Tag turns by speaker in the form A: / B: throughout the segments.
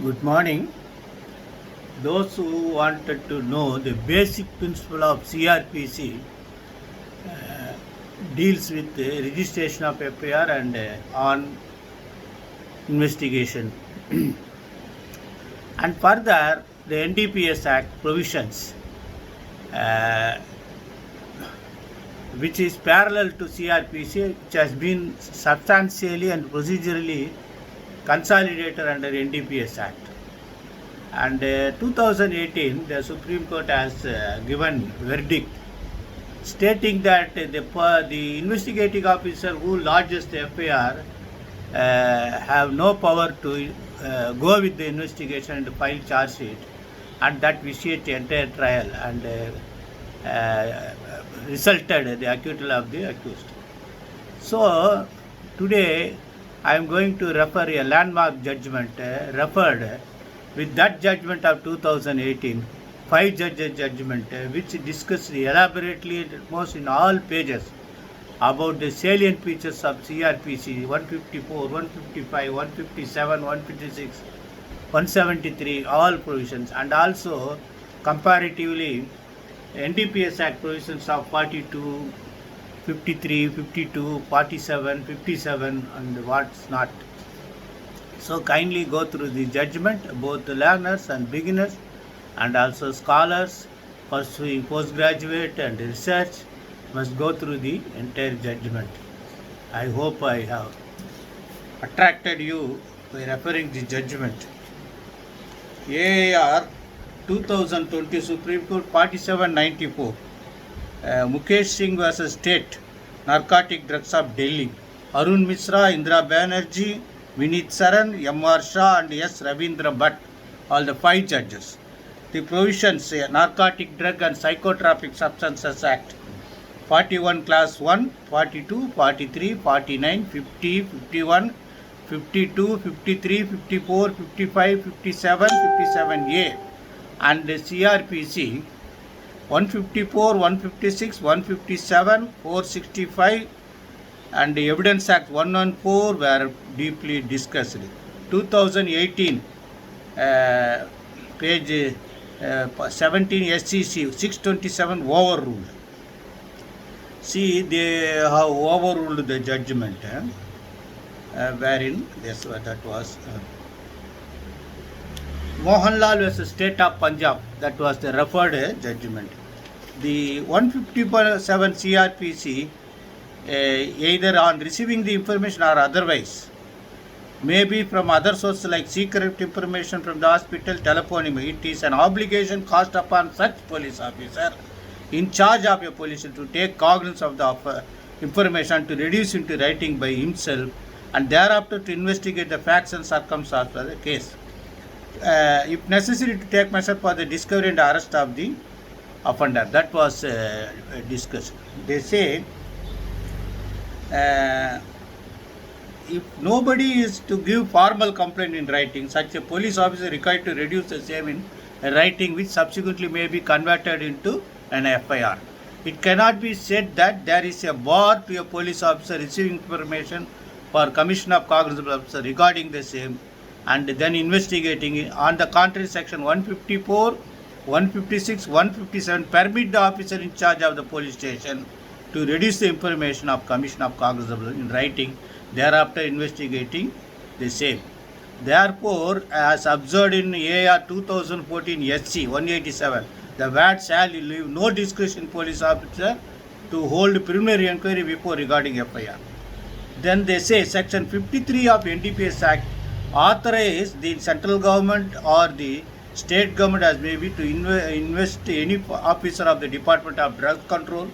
A: Good morning. Those who wanted to know the basic principle of CRPC deals with the registration of FIR and on investigation. And further, the NDPS Act provisions, uh, which is parallel to CRPC, which has been substantially and procedurally consolidated under NDPS Act. And 2018, the Supreme Court has given verdict stating that the investigating officer who lodges the FIR have no power to go with the investigation and file charge sheet, and that vitiate the entire trial and resulted the acquittal of the accused. So today I am going to refer a landmark judgment referred with that judgment of 2018, 5 judges judgment which discussed elaborately almost in all pages about the salient features of CRPC 154, 155, 157, 156, 173, all provisions, and also comparatively NDPS Act provisions of 42, 53, 52, 47, 57, and what's not. So kindly go through the judgment. Both the learners and beginners and also scholars pursuing postgraduate and research must go through the entire judgment. I hope I have attracted you by referring the judgment. AAR 2020 Supreme Court 4794 Mukesh Singh versus State Narcotic Drugs of Delhi, Arun Mishra, Indra Banerjee, Vinit Saran, M.R. Shah and S. Ravindra Bhatt, all the 5 judges. The provisions, Narcotic Drug and Psychotropic Substances Act, 41 Class 1, 42, 43, 49, 50, 51, 52, 53, 54, 55, 57, 57A, and the CRPC 154, 156, 157, 465, and the Evidence Act 114 were deeply discussed. 2018, page 17 SCC 627 overruled. See, they have overruled the judgment, wherein that was Mohanlal versus State of Punjab, that was the referred judgment. The 157 CRPC, either on receiving the information or otherwise, may be from other sources like secret information from the hospital, telephone. It is an obligation cast upon such police officer in charge of a police to take cognizance of the information, to reduce into writing by himself, and thereafter to investigate the facts and circumstances of the case. If necessary, to take measure for the discovery and arrest of the offender. That was discussed. They say if nobody is to give formal complaint in writing, such a police officer required to reduce the same in writing, which subsequently may be converted into an FIR. It cannot be said that there is a bar to a police officer receiving information for commission of cognizance officer regarding the same and then investigating it. On the contrary, section 154, 156, 157 permit the officer in charge of the police station to reduce the information of commission of cognizance in writing, thereafter investigating the same. Therefore, as observed in AR 2014 SC 187, the VAT shall leave no discretion police officer to hold preliminary inquiry before regarding FIR. Then they say section 53 of NDPS Act authorize the central government or the state government as may be to invest any officer of the Department of Drug Control,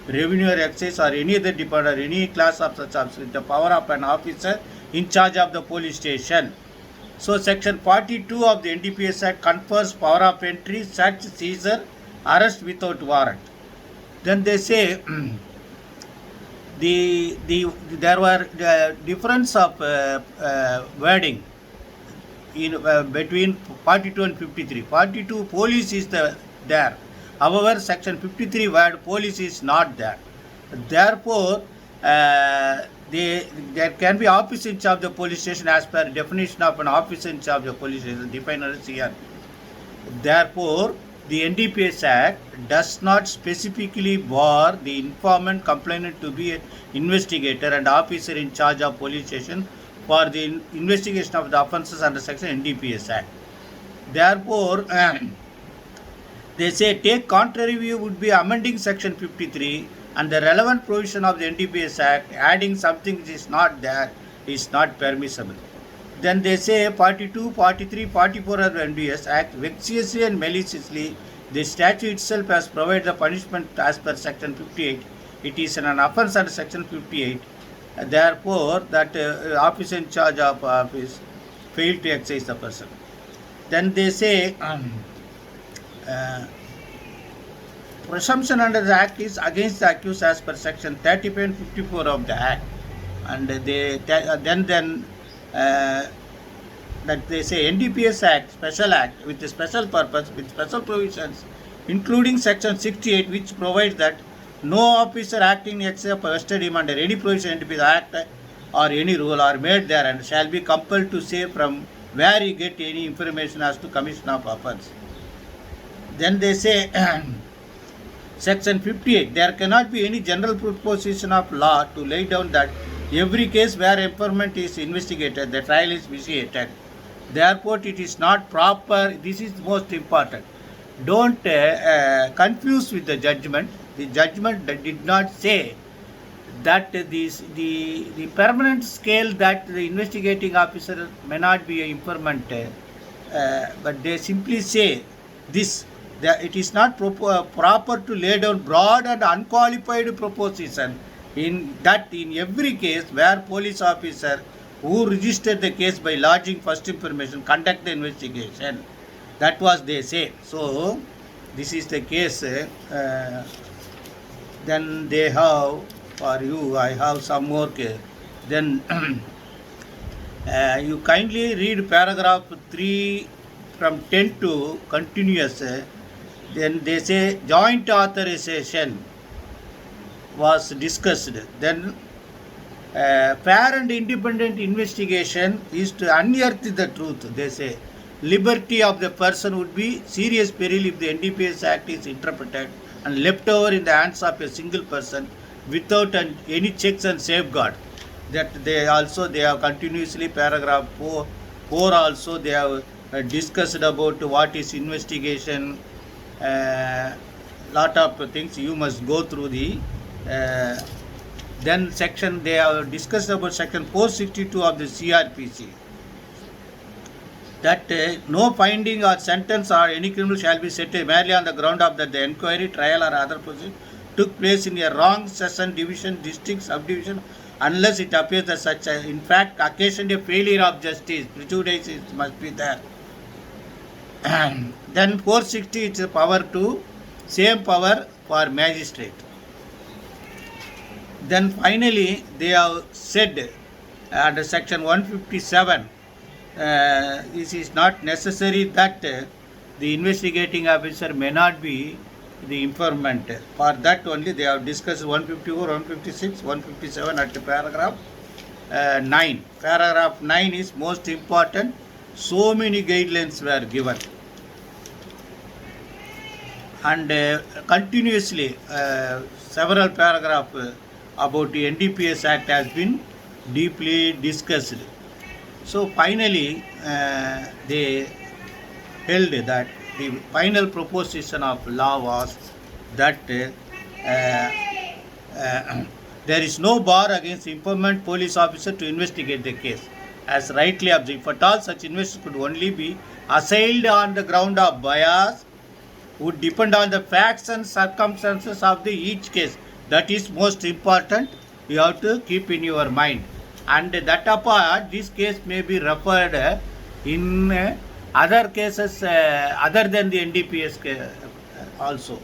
A: Revenue or Excise or any other department or any class of such officer with the power of an officer in charge of the police station. So section 42 of the NDPS Act confers power of entry, search, seizure, arrest without warrant. Then they say there were difference of wording in between 42 and 53. 42 police is there. However, section 53 word police is not there. Therefore, there can be officer in charge of the police station as per definition of an officer in charge of police station defined as CRP. Therefore, the NDPS Act does not specifically bar the informant complainant to be an investigator and officer in charge of police station for the investigation of the offences under section NDPS Act. Therefore, they say take contrary view would be amending section 53 and the relevant provision of the NDPS Act, adding something which is not there is not permissible. Then they say 42, 43, 44 of the NDPS Act vexatiously and maliciously. The statute itself has provided the punishment as per section 58. It is an offence under section 58. Therefore, that officer in charge of office failed to excise the person. Then they say presumption under the Act is against the accused as per section 35 and 54 of the Act. And they that they say NDPS Act, special act with a special purpose, with special provisions, including section 68, which provides that no officer acting except vested him under any provision NDPS Act or any rule are made there and shall be compelled to say from where he get any information as to commission of offence. Then they say section 58, there cannot be any general proposition of law to lay down that every case where informant is investigated, the trial is vitiated. Therefore, it is not proper. This is most important. Don't confuse with the judgment. The judgment did not say that the permanent scale that the investigating officer may not be an informant, but they simply say this, that it is not proper to lay down broad and unqualified proposition in every case where police officer who registered the case by lodging first information conduct the investigation. That was they say. So this is the case. Then they have for you. I have some more case. Then you kindly read paragraph 3 from 10 to continuous. Then they say joint authorization was discussed. Then fair and independent investigation is to unearth the truth. They say liberty of the person would be serious peril if the NDPS Act is interpreted and left over in the hands of a single person without any checks and safeguard. That they have continuously paragraph 4 also they have discussed about what is investigation. Lot of things you must go through the then section they have discussed about section 462 of the CRPC, that no finding or sentence or any criminal shall be set merely on the ground of that the inquiry, trial or other procedure took place in a wrong session, division, district, subdivision, unless it appears that such in fact occasioned a failure of justice. Prejudice must be there. Then 460 is a power to same power for magistrate. Then finally they have said under section 157 this is not necessary that the investigating officer may not be the informant. For that only they have discussed 154, 156, 157 at paragraph 9. Paragraph 9 is most important. So many guidelines were given. And continuously several paragraphs about the NDPS Act has been deeply discussed. So finally they held that the final proposition of law was that there is no bar against informant police officer to investigate the case. As rightly observed, if at all such investigation could only be assailed on the ground of bias, would depend on the facts and circumstances of the each case. That is most important. You have to keep in your mind. And that apart, this case may be referred in other cases other than the NDPS also.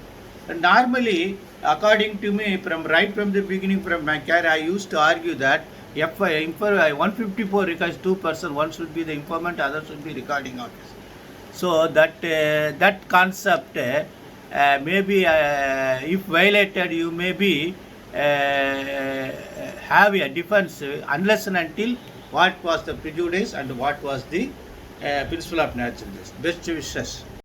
A: And normally, according to me, right from the beginning, from my career, I used to argue that if 154 requires 2 persons, one should be the informant, other should be recording officer. So that concept may be if violated, you may be have a defense unless and until what was the prejudice and what was the principle of natural justice. Best wishes.